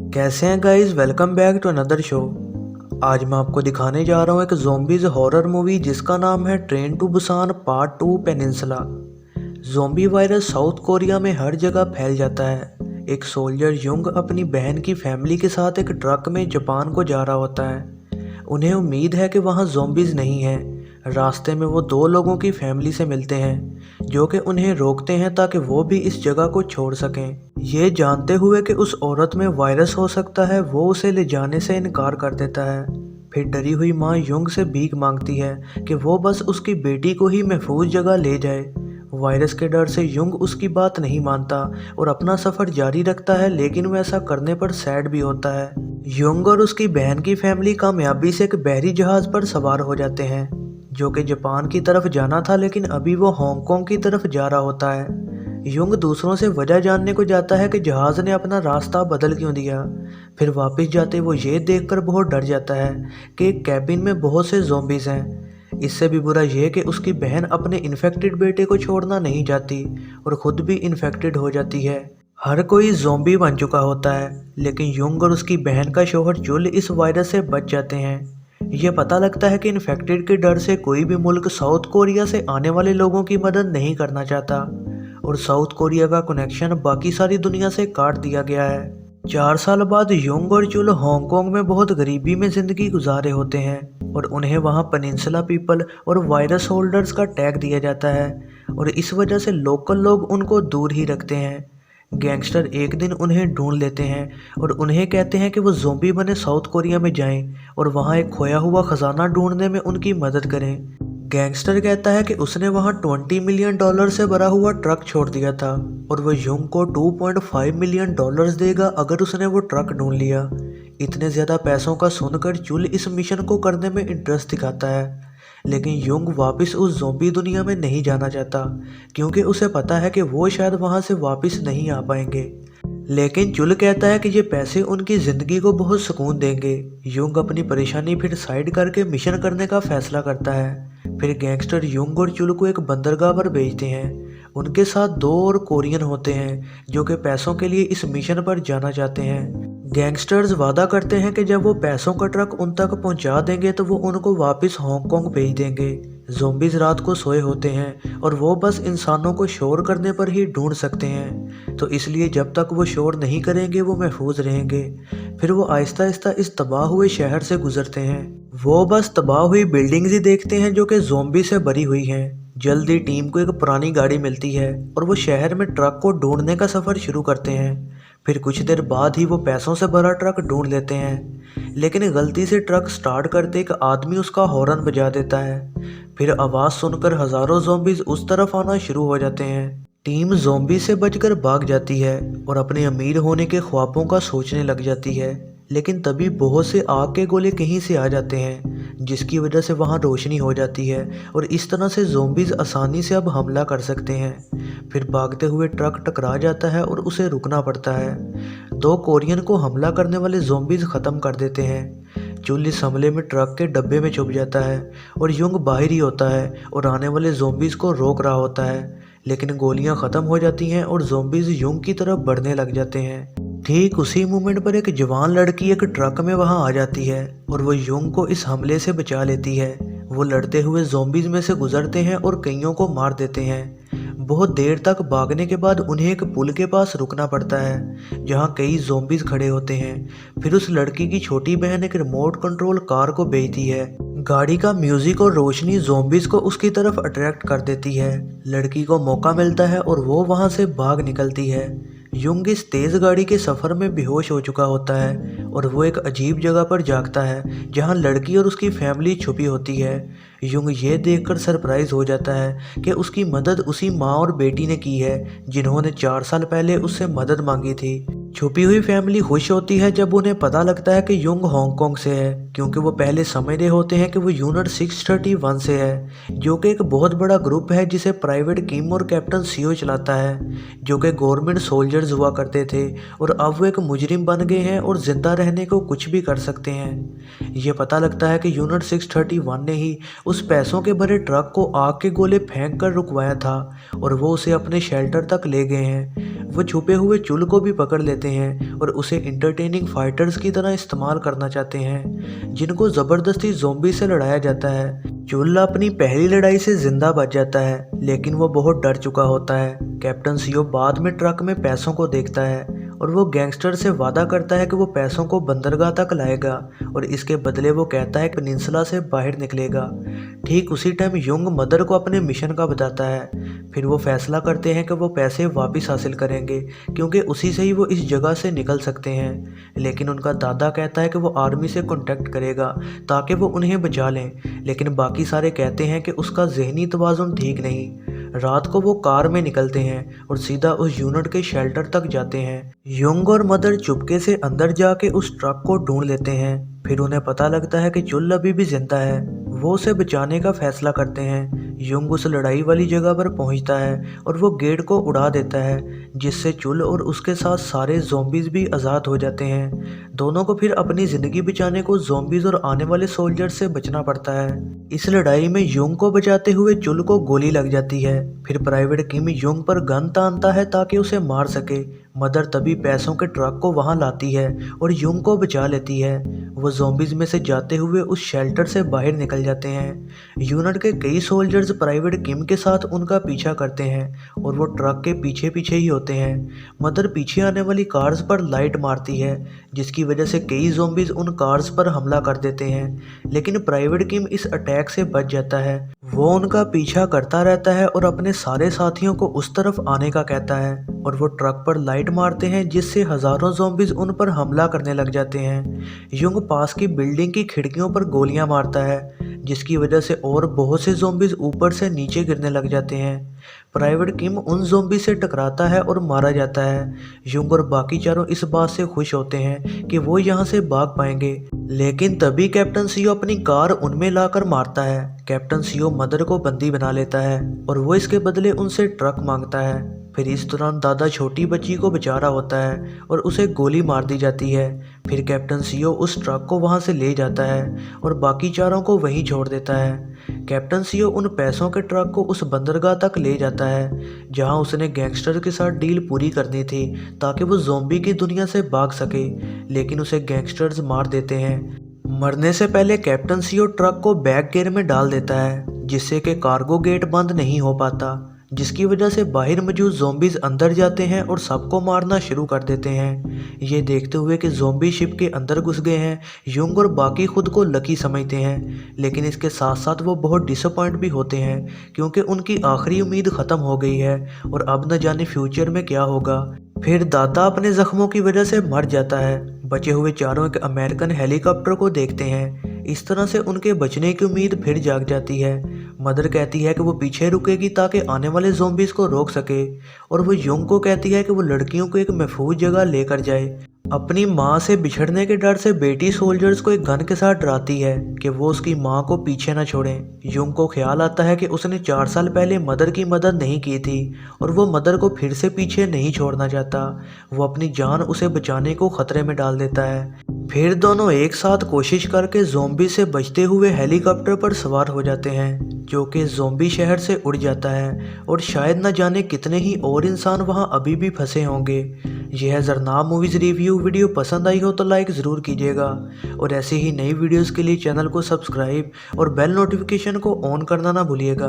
कैसे हैं guys. Welcome back to another show. आज मैं आपको दिखाने जा रहा हूँ एक ज़ॉम्बीज़ हॉरर मूवी जिसका नाम है Train to Busan part 2 Peninsula. Zombie virus South Korea में हर जगह फैल जाता है। एक सोल्जर युंग अपनी बहन की फैमिली के साथ एक ट्रक में जापान को जा रहा होता है। उन्हें उम्मीद है कि वहाँ ज़ॉम्बीज़ नहीं हैं। रास्ते में वो दो लोगों की फैमिली से मिलते हैं जो कि उन्हें रोकते हैं ताकि वो भी इस जगह को छोड़ सकें। ये जानते हुए कि उस औरत में वायरस हो सकता है, वो उसे ले जाने से इनकार कर देता है। फिर डरी हुई माँ युंग से भीख मांगती है कि वो बस उसकी बेटी को ही महफूज जगह ले जाए। वायरस के डर से युंग उसकी बात नहीं मानता और अपना सफ़र जारी रखता है, लेकिन वो ऐसा करने पर सैड भी होता है। युंग और उसकी बहन की फैमिली कामयाबी से एक बहरी जहाज़ पर सवार हो जाते हैं जो कि जापान की तरफ जाना था, लेकिन अभी वो हांगकांग की तरफ जा रहा होता है। युंग दूसरों से वजह जानने को जाता है कि जहाज़ ने अपना रास्ता बदल क्यों दिया। फिर वापस जाते वो ये देखकर बहुत डर जाता है कि एक कैबिन में बहुत से ज़ॉम्बीज़ हैं। इससे भी बुरा यह कि उसकी बहन अपने इन्फेक्टेड बेटे को छोड़ना नहीं चाहती और खुद भी इन्फेक्टेड हो जाती है। हर कोई ज़ॉम्बी बन चुका होता है, लेकिन युंग और उसकी बहन का शौहर चुल इस वायरस से बच जाते हैं। ये पता लगता है कि इन्फेक्टेड के डर से कोई भी मुल्क साउथ कोरिया से आने वाले लोगों की मदद नहीं करना चाहता और साउथ कोरिया का कनेक्शन बाकी सारी दुनिया से काट दिया गया है। 4 साल बाद योंग और चुल हांगकांग में बहुत गरीबी में जिंदगी गुजारे होते हैं और उन्हें वहां पेनिनसुला पीपल और वायरस होल्डर्स का टैग दिया जाता है और इस वजह से लोकल लोग उनको दूर ही रखते हैं। गैंगस्टर एक दिन उन्हें ढूंढ लेते हैं और उन्हें कहते हैं कि वो ज़ॉम्बी बने साउथ कोरिया में जाएं और वहां एक खोया हुआ खजाना ढूंढने में उनकी मदद करें। गैंगस्टर कहता है कि उसने वहां $20 मिलियन से भरा हुआ ट्रक छोड़ दिया था और वो युंग को $2.5 मिलियन देगा अगर उसने वो ट्रक ढूंढ लिया। इतने ज़्यादा पैसों का सुनकर चुल इस मिशन को करने में इंटरेस्ट दिखाता है, लेकिन युंग वापस उस ज़ॉम्बी दुनिया में नहीं जाना चाहता क्योंकि उसे पता है कि वो शायद वहां से वापस नहीं आ पाएंगे। लेकिन चुल कहता है कि ये पैसे उनकी ज़िंदगी को बहुत सुकून देंगे। युंग अपनी परेशानी फिर साइड करके मिशन करने का फैसला करता है। फिर गैंगस्टर युंग और चुल को एक बंदरगाह पर भेजते हैं। उनके साथ 2 और कोरियन होते हैं जो कि पैसों के लिए इस मिशन पर जाना चाहते हैं। गैंगस्टर्स वादा करते हैं कि जब वो पैसों का ट्रक उन तक पहुंचा देंगे तो वो उनको वापस हांगकांग भेज देंगे। ज़ॉम्बीज़ रात को सोए होते हैं और वो बस इंसानों को शोर करने पर ही ढूंढ सकते हैं, तो इसलिए जब तक वो शोर नहीं करेंगे वो महफूज रहेंगे। फिर वो आहिस्ता आहिस्ता इस तबाह हुए शहर से गुजरते हैं। वो बस तबाह हुई बिल्डिंग्स ही देखते हैं जो कि ज़ॉम्बी से भरी हुई हैं। जल्दी टीम को एक पुरानी गाड़ी मिलती है और वो शहर में ट्रक को ढूंढने का सफ़र शुरू करते हैं। फिर कुछ देर बाद ही वो पैसों से भरा ट्रक ढूंढ लेते हैं, लेकिन गलती से ट्रक स्टार्ट करते एक आदमी उसका हॉर्न बजा देता है। फिर आवाज़ सुनकर हज़ारों ज़ॉम्बीज़ उस तरफ आना शुरू हो जाते हैं। टीम ज़ॉम्बी से बचकर भाग जाती है और अपने अमीर होने के ख्वाबों का सोचने लग जाती है, लेकिन तभी बहुत से आग के गोले कहीं से आ जाते हैं जिसकी वजह से वहां रोशनी हो जाती है और इस तरह से ज़ॉम्बीज़ आसानी से अब हमला कर सकते हैं। फिर भागते हुए ट्रक टकरा जाता है और उसे रुकना पड़ता है। 2 कोरियन को हमला करने वाले ज़ॉम्बीज़ ख़त्म कर देते हैं। चुल इस हमले में ट्रक के डब्बे में छुप जाता है और युंग बाहर ही होता है और आने वाले ज़ॉम्बीज़ को रोक रहा होता है, लेकिन गोलियां ख़त्म हो जाती हैं और ज़ॉम्बीज़ युंग की तरफ बढ़ने लग जाते हैं। ठीक उसी मोमेंट पर एक जवान लड़की एक ट्रक में वहां आ जाती है और वो युंग को इस हमले से बचा लेती है। वो लड़ते हुए ज़ॉम्बीज़ में से गुजरते हैं और कईयों को मार देते हैं। बहुत देर तक भागने के बाद उन्हें एक पुल के पास रुकना पड़ता है जहां कई ज़ॉम्बीज़ खड़े होते हैं। फिर उस लड़की की छोटी बहन एक रिमोट कंट्रोल कार को भेजती है। गाड़ी का म्यूजिक और रोशनी ज़ॉम्बीज़ को उसकी तरफ अट्रैक्ट कर देती है। लड़की को मौका मिलता है और वो वहां से भाग निकलती है। युंग इस तेज गाड़ी के सफर में बेहोश हो चुका होता है और वो एक अजीब जगह पर जागता है जहां लड़की और उसकी फैमिली छुपी होती है। युंग ये देखकर सरप्राइज हो जाता है कि उसकी मदद उसी माँ और बेटी ने की है जिन्होंने 4 साल पहले उससे मदद मांगी थी। छुपी हुई फैमिली खुश होती है जब उन्हें पता लगता है कि युंग हांगकांग से है, क्योंकि वो पहले समझ रहे होते हैं कि वो यूनिट 631 से है, जो कि एक बहुत बड़ा ग्रुप है जिसे प्राइवेट किम और कैप्टन सीओ चलाता है, जो कि गवर्नमेंट सोल्जर्स हुआ करते थे और अब वो एक मुजरिम बन गए हैं और जिंदा रहने को कुछ भी कर सकते हैं। ये पता लगता है कि यूनिट 631 ने ही उस पैसों के भरे ट्रक को आग के गोले फेंक कर रुकवाया था और वो उसे अपने शेल्टर तक ले गए हैं। वो छुपे हुए चुल को भी पकड़ लेते लेते हैं और उसे इंटरटेनिंग फाइटर्स की तरह इस्तेमाल करना चाहते हैं, जिनको ज़बरदस्ती ज़ॉम्बी से लड़ाया जाता है। चुल अपनी पहली लड़ाई से जिंदा बच जाता है, लेकिन वो बहुत डर चुका होता है। कैप्टन सीओ बाद में ट्रक में पैसों को देखता है और वो गैंगस्टर से वादा करता है कि वो पैसों को बंदरगाह तक लाएगा और इसके बदले वो कहता है कि पेनिनसुला से बाहर निकलेगा। ठीक उसी टाइम युंग मदर को अपने मिशन का बताता है। फिर वो फैसला करते हैं कि वो पैसे वापस हासिल करेंगे, क्योंकि उसी से ही वो इस जगह से निकल सकते हैं। लेकिन उनका दादा कहता है कि वो आर्मी से कांटेक्ट करेगा ताकि वो उन्हें बचा लें, लेकिन बाकी सारे कहते हैं कि उसका जहनी तवाज़ुन ठीक नहीं। रात को वो कार में निकलते हैं और सीधा उस यूनिट के शेल्टर तक जाते हैं। युंग और मदर चुपके से अंदर जाके उस ट्रक को ढूंढ लेते हैं। फिर उन्हें पता लगता है कि चुल अभी भी जिंदा है। वो उसे बचाने का फैसला करते हैं। युंग उस लड़ाई वाली जगह पर पहुंचता है और वो गेट को उड़ा देता है, जिससे चुल और उसके साथ सारे ज़ॉम्बीज़ भी आज़ाद हो जाते हैं। दोनों को फिर अपनी ज़िंदगी बचाने को ज़ॉम्बीज़ और आने वाले सोल्जर्स से बचना पड़ता है। इस लड़ाई में युंग को बचाते हुए चुल को गोली लग जाती है। फिर प्राइवेट किम युंग पर गन तानता है ताकि उसे मार सके। मदर तभी पैसों के ट्रक को वहां लाती है और युंग को बचा लेती है। वो ज़ॉम्बीज़ में से जाते हुए उस शेल्टर से बाहर निकल जाते हैं। यूनिट के कई सोल्जर्स प्राइवेट किम के साथ उनका पीछा करते हैं और वो ट्रक के पीछे पीछे ही होते हैं। मदर पीछे आने वाली कार्स पर लाइट मारती है, जिसकी वजह से कई ज़ॉम्बीज़ उन कार्स पर हमला कर देते हैं, लेकिन प्राइवेट किम इस अटैक से बच जाता है। वो उनका पीछा करता रहता है और अपने सारे साथियों को उस तरफ आने का कहता है और वो ट्रक पर लाइट मारते हैं, जिससे हजारों ज़ॉम्बीज़ उन पर हमला करने लग जाते हैं। युंग पास की बिल्डिंग की खिड़कियों पर गोलियां मारता है, जिसकी वजह से और बहुत से ज़ॉम्बीज़ ऊपर से नीचे गिरने लग जाते हैं। प्राइवेट किम उन ज़ॉम्बी से टकराता है और मारा जाता है। युंग और बाकी चारों इस बात से खुश होते हैं कि वो यहाँ से भाग पाएंगे, लेकिन तभी कैप्टन सीओ अपनी कार उनमें लाकर मारता है। कैप्टन सीओ मदर को बंदी बना लेता है और वो इसके बदले उनसे ट्रक मांगता है। फिर इस दौरान दादा छोटी बच्ची को बचा रहा होता है और उसे गोली मार दी जाती है। फिर कैप्टन सीओ उस ट्रक को वहां से ले जाता है और बाकी चारों को वहीं छोड़ देता है। कैप्टन सीओ उन पैसों के ट्रक को उस बंदरगाह तक ले जाता है, जहां उसने गैंगस्टर के साथ डील पूरी करनी थी ताकि वो ज़ॉम्बी की दुनिया से भाग सके, लेकिन उसे गैंगस्टर्स मार देते हैं। मरने से पहले कैप्टन सीओ ट्रक को बैक गियर में डाल देता है, जिससे कि कार्गो गेट बंद नहीं हो पाता, जिसकी वजह से बाहर मौजूद ज़ॉम्बीज़ अंदर जाते हैं और सबको मारना शुरू कर देते हैं। ये देखते हुए कि ज़ॉम्बी शिप के अंदर घुस गए हैं, युंग और बाकी खुद को लकी समझते हैं, लेकिन इसके साथ साथ वो बहुत डिसअपॉइंट भी होते हैं, क्योंकि उनकी आखिरी उम्मीद ख़त्म हो गई है और अब न जाने फ्यूचर में क्या होगा। फिर दादा अपने जख्मों की वजह से मर जाता है। बचे हुए चारों एक अमेरिकन हेलीकॉप्टर को देखते हैं। इस तरह से उनके बचने की उम्मीद फिर जाग जाती है। मदर कहती है कि वो पीछे रुकेगी ताकि आने वाले ज़ॉम्बीज़ को रोक सके, और वो युंग को कहती है कि वो लड़कियों को एक महफूज जगह लेकर जाए। अपनी माँ से बिछड़ने के डर से बेटी सोल्जर्स को एक गन के साथ डराती है कि वो उसकी माँ को पीछे न छोड़ें। युंग को ख्याल आता है कि उसने 4 साल पहले मदर की मदद नहीं की थी और वो मदर को फिर से पीछे नहीं छोड़ना चाहता। वो अपनी जान उसे बचाने को खतरे में डाल देता है। फिर दोनों एक साथ कोशिश करके ज़ॉम्बी से बचते हुए हेलीकॉप्टर पर सवार हो जाते हैं, जो कि ज़ॉम्बी शहर से उड़ जाता है और शायद न जाने कितने ही और इंसान वहां अभी भी फंसे होंगे। यह ज़रनाब मूवीज़ रिव्यू वीडियो पसंद आई हो तो लाइक ज़रूर कीजिएगा, और ऐसे ही नई वीडियोस के लिए चैनल को सब्सक्राइब और बेल नोटिफिकेशन को ऑन करना ना भूलिएगा।